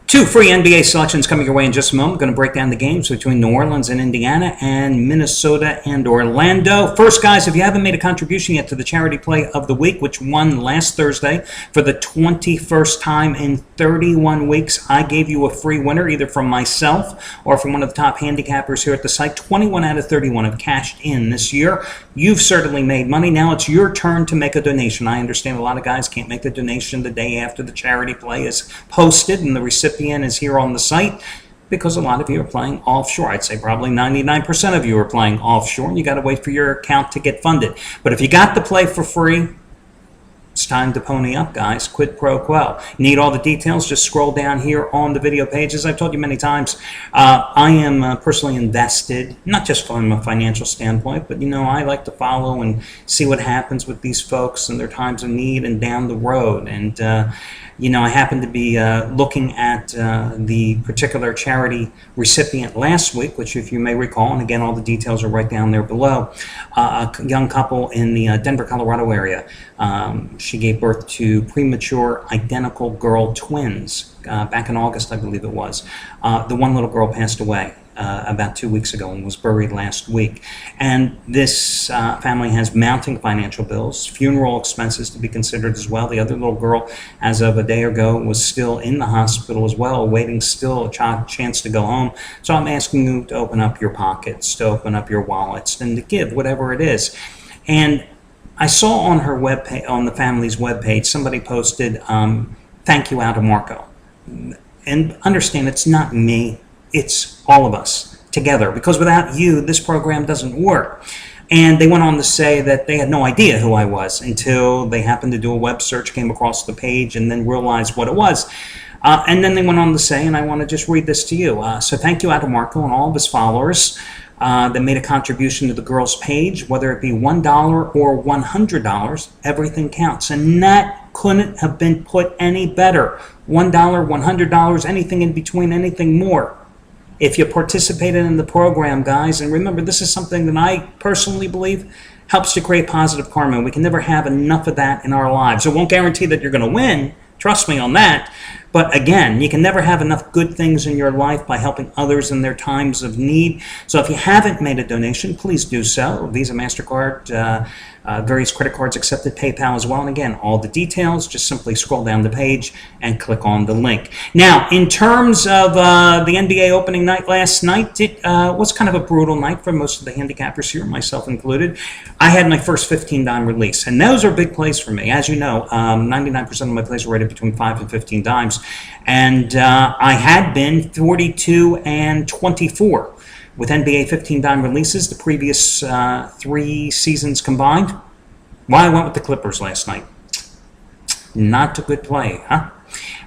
Two free NBA selections coming your way in just a moment. We're going to break down the games between New Orleans and Indiana and Minnesota and Orlando. First, guys, if you haven't made a contribution yet to the Charity Play of the Week, which won last Thursday for the 21st time in 31 weeks, I gave you a free winner either from myself or from one of the top handicappers here at the site. 21 out of 31 have cashed in this year. You've certainly made money. Now it's your turn to make a donation. I understand a lot of guys can't make the donation the day after the Charity Play is posted and the recipient is here on the site because a lot of you are playing offshore. I'd say probably 99% of you are playing offshore, and you got to wait for your account to get funded. But if you got the play for free, it's time to pony up, guys. Quid pro quo. Need all the details? Just scroll down here on the video page. As I've told you many times, I am personally invested, not just from a financial standpoint, but, I like to follow and see what happens with these folks and their times of need and down the road. And, I happen to be looking at the particular charity recipient last week, which, if you may recall, and again, all the details are right down there below, a young couple in the Denver, Colorado area. She gave birth to premature identical girl twins back in August, I believe it was. The one little girl passed away about 2 weeks ago and was buried last week. And this family has mounting financial bills, funeral expenses to be considered as well. The other little girl, as of a day ago, was still in the hospital as well, awaiting still a chance to go home. So I'm asking you to open up your pockets, to open up your wallets, and to give whatever it is. And I saw on her webpage, on the family's webpage, somebody posted, "Thank you, Aldo Marco." And understand, it's not me. It's all of us together, because without you, this program doesn't work. And they went on to say that they had no idea who I was until they happened to do a web search, came across the page, and then realized what it was. And then they went on to say, and I want to just read this to you. So thank you, Aldo Marco, and all of his followers that made a contribution to the girls' page, whether it be $1 or $100, everything counts. And that couldn't have been put any better. $1, $100, anything in between, anything more. If you participated in the program, guys, and remember, this is something that I personally believe helps to create positive karma. We can never have enough of that in our lives. It won't guarantee that you're going to win. Trust me on that. But again, you can never have enough good things in your life by helping others in their times of need. So if you haven't made a donation, please do so. Visa, MasterCard, various credit cards accepted, PayPal as well. And again, all the details, just simply scroll down the page and click on the link. Now, in terms of the NBA opening night last night, it was kind of a brutal night for most of the handicappers here, myself included. I had my first 15-dime release, and those are big plays for me. As you know, 99% of my plays are rated between 5 and 15 dimes, and I had been 42 and 24. With NBA 15-dime releases, the previous 3 seasons combined. Well, I went with the Clippers last night. Not a good play, huh?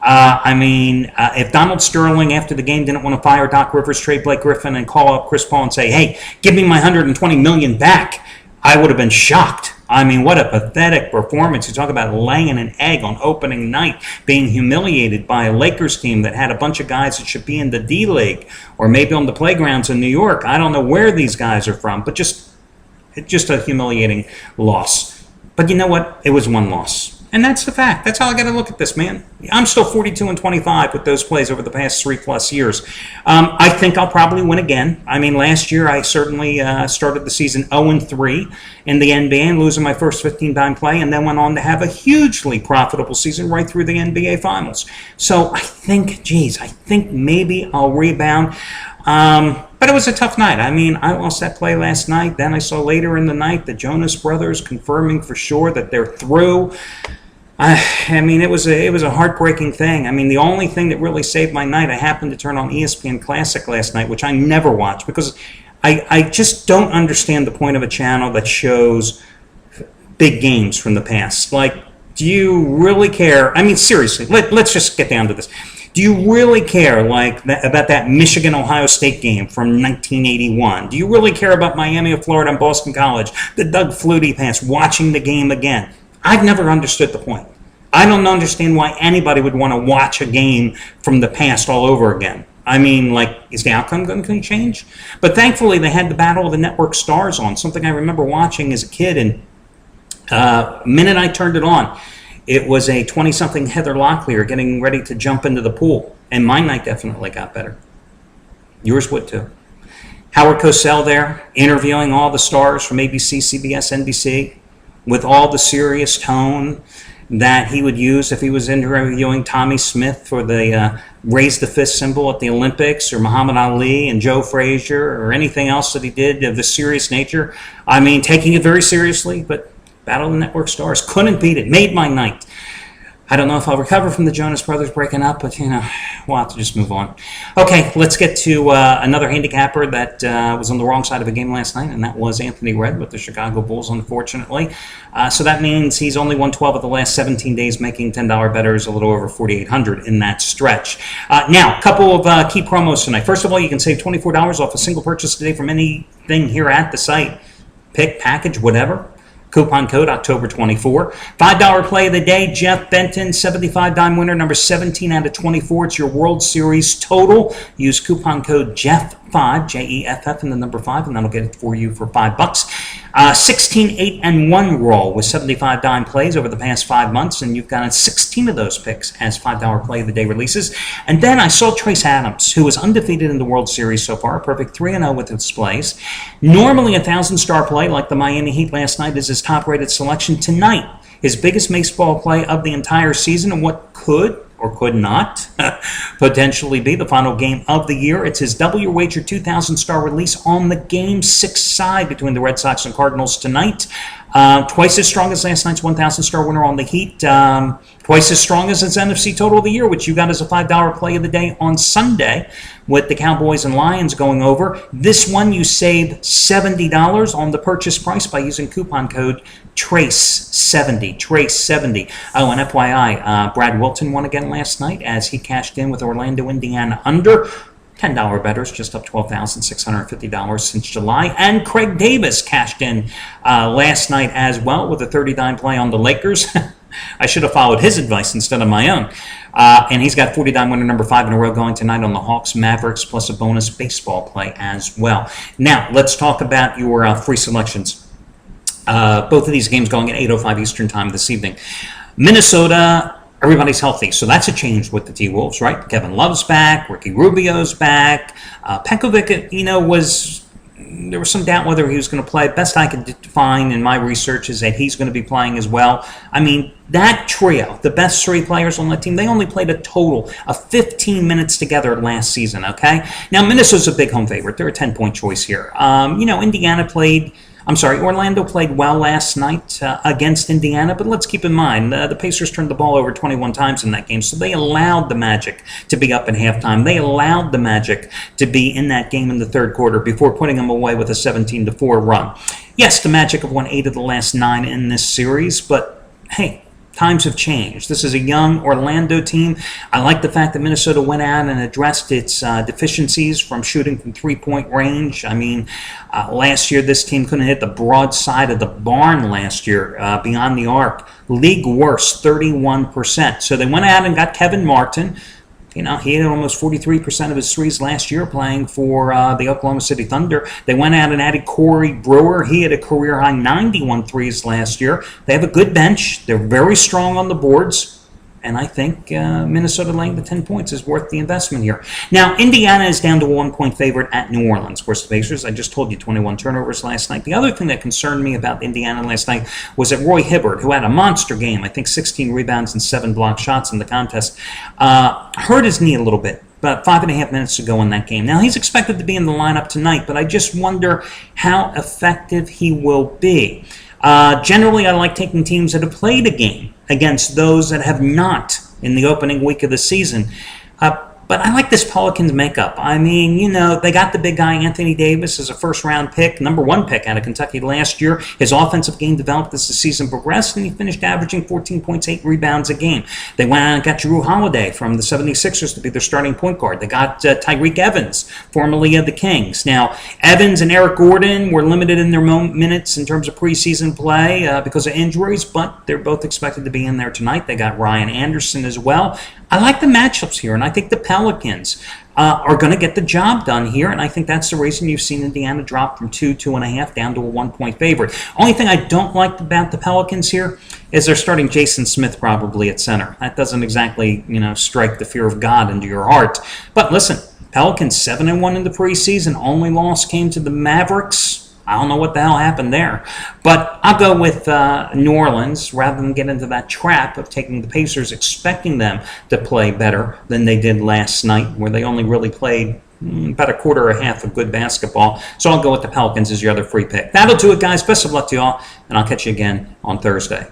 If Donald Sterling after the game didn't want to fire Doc Rivers, trade Blake Griffin, and call up Chris Paul and say, "Hey, give me my $120 million back," I would have been shocked. What a pathetic performance. You talk about laying an egg on opening night, being humiliated by a Lakers team that had a bunch of guys that should be in the D-League or maybe on the playgrounds in New York. I don't know where these guys are from, but just a humiliating loss. But you know what? It was one loss. And that's the fact. That's how I got to look at this, man. I'm still 42 and 25 with those plays over the past 3+ years. I think I'll probably win again. Last year I certainly started the season 0-3 in the NBA and losing my first 15-dime play, and then went on to have a hugely profitable season right through the NBA Finals. So I think maybe I'll rebound. But it was a tough night. I lost that play last night. Then I saw later in the night the Jonas Brothers confirming for sure that they're through. It was a heartbreaking thing. The only thing that really saved my night, I happened to turn on ESPN Classic last night, which I never watch because I just don't understand the point of a channel that shows big games from the past. Do you really care? Seriously, let's just get down to this. Do you really care about that Michigan-Ohio State game from 1981? Do you really care about Miami of Florida and Boston College, the Doug Flutie pass, watching the game again? I've never understood the point. I don't understand why anybody would want to watch a game from the past all over again. Is the outcome going to change? But thankfully, they had the Battle of the Network Stars on, something I remember watching as a kid, and the minute I turned it on, it was a 20-something Heather Locklear getting ready to jump into the pool. And my night definitely got better. Yours would too. Howard Cosell there, interviewing all the stars from ABC, CBS, NBC, with all the serious tone that he would use if he was interviewing Tommy Smith for the raise the fist symbol at the Olympics, or Muhammad Ali and Joe Frazier, or anything else that he did of the serious nature. I mean, taking it very seriously, but Battle of the Network Stars couldn't beat it. Made my night. I don't know if I'll recover from the Jonas Brothers breaking up, but, we'll have to just move on. Okay, let's get to another handicapper that was on the wrong side of a game last night, and that was Anthony Red with the Chicago Bulls, unfortunately. So that means he's only won 12 of the last 17 days, making $10 bettors a little over $4,800 in that stretch. Now, a couple of key promos tonight. First of all, you can save $24 off a single purchase today from anything here at the site. Pick, package, whatever. Coupon code October 24. $5 play of the day, Jeff Benton, 75 dime winner, number 17 out of 24. It's your World Series total. Use coupon code JEFF5, Jeff, and the number 5, and that'll get it for you for $5. 16, 8, and 1 roll with 75 dime plays over the past 5 months, and you've gotten 16 of those picks as $5 play of the day releases. And then I saw Trace Adams, who is undefeated in the World Series so far, a perfect 3-0 with his plays. Normally a 1,000-star play like the Miami Heat last night is his top-rated selection. Tonight, his biggest baseball play of the entire season, and what could or could not potentially be the final game of the year. It's his double your wager 2,000-star release on the Game 6 side between the Red Sox and Cardinals tonight. Twice as strong as last night's 1,000-star winner on the Heat. Twice as strong as its NFC total of the year, which you got as a $5 play of the day on Sunday with the Cowboys and Lions going over. This one you save $70 on the purchase price by using coupon code TRACE70. TRACE70. Oh, and FYI, Brad Wilton won again last night as he cashed in with Orlando, Indiana under. $10 bettors, just up $12,650 since July. And Craig Davis cashed in last night as well with a 30-dime play on the Lakers. I should have followed his advice instead of my own. And he's got 40-dime winner number 5 in a row going tonight on the Hawks Mavericks, plus a bonus baseball play as well. Now, let's talk about your free selections. Both of these games going at 8:05 Eastern Time this evening. Minnesota, everybody's healthy, so that's a change with the T-Wolves, right? Kevin Love's back, Ricky Rubio's back. Pekovic, there was some doubt whether he was going to play. Best I could find in my research is that he's going to be playing as well. I mean, that trio, the best 3 players on that team, they only played a total of 15 minutes together last season, okay? Now, Minnesota's a big home favorite. They're a 10-point choice here. Orlando played well last night against Indiana, but let's keep in mind, the Pacers turned the ball over 21 times in that game, so they allowed the Magic to be up in halftime. They allowed the Magic to be in that game in the third quarter before putting them away with a 17-4 run. Yes, the Magic have won 8 of the last 9 in this series, but hey, times have changed. This is a young Orlando team. I like the fact that Minnesota went out and addressed its deficiencies from shooting from three-point range. I mean, last year this team couldn't hit the broad side of the barn last year beyond the arc. League worst, 31%. So they went out and got Kevin Martin. He had almost 43% of his threes last year playing for the Oklahoma City Thunder. They went out and added Corey Brewer. He had a career-high 91 threes last year. They have a good bench. They're very strong on the boards. And I think Minnesota laying the 10 points is worth the investment here. Now, Indiana is down to a 1-point favorite at New Orleans. Of course, the Pacers, I just told you, 21 turnovers last night. The other thing that concerned me about Indiana last night was that Roy Hibbert, who had a monster game, I think 16 rebounds and 7 blocked shots in the contest, hurt his knee a little bit. About 5.5 minutes to go in that game. Now, he's expected to be in the lineup tonight, but I just wonder how effective he will be. Generally, I like taking teams that have played a game against those that have not in the opening week of the season. But I like this Pelicans makeup. I mean, they got the big guy Anthony Davis as a first-round pick, number 1 pick out of Kentucky last year. His offensive game developed as the season progressed, and he finished averaging 14 points, 8 rebounds a game. They went out and got Jrue Holiday from the 76ers to be their starting point guard. They got Tyreek Evans, formerly of the Kings. Now, Evans and Eric Gordon were limited in their minutes in terms of preseason play because of injuries, but they're both expected to be in there tonight. They got Ryan Anderson as well. I like the matchups here, and I think the Pelicans Pelicans are going to get the job done here, and I think that's the reason you've seen Indiana drop from 2.5 down to a 1-point favorite. Only thing I don't like about the Pelicans here is they're starting Jason Smith probably at center. That doesn't exactly, strike the fear of God into your heart. But listen, Pelicans 7-1 in the preseason. Only loss came to the Mavericks. I don't know what the hell happened there. But I'll go with New Orleans rather than get into that trap of taking the Pacers, expecting them to play better than they did last night, where they only really played about a quarter or a half of good basketball. So I'll go with the Pelicans as your other free pick. That'll do it, guys. Best of luck to you all, and I'll catch you again on Thursday.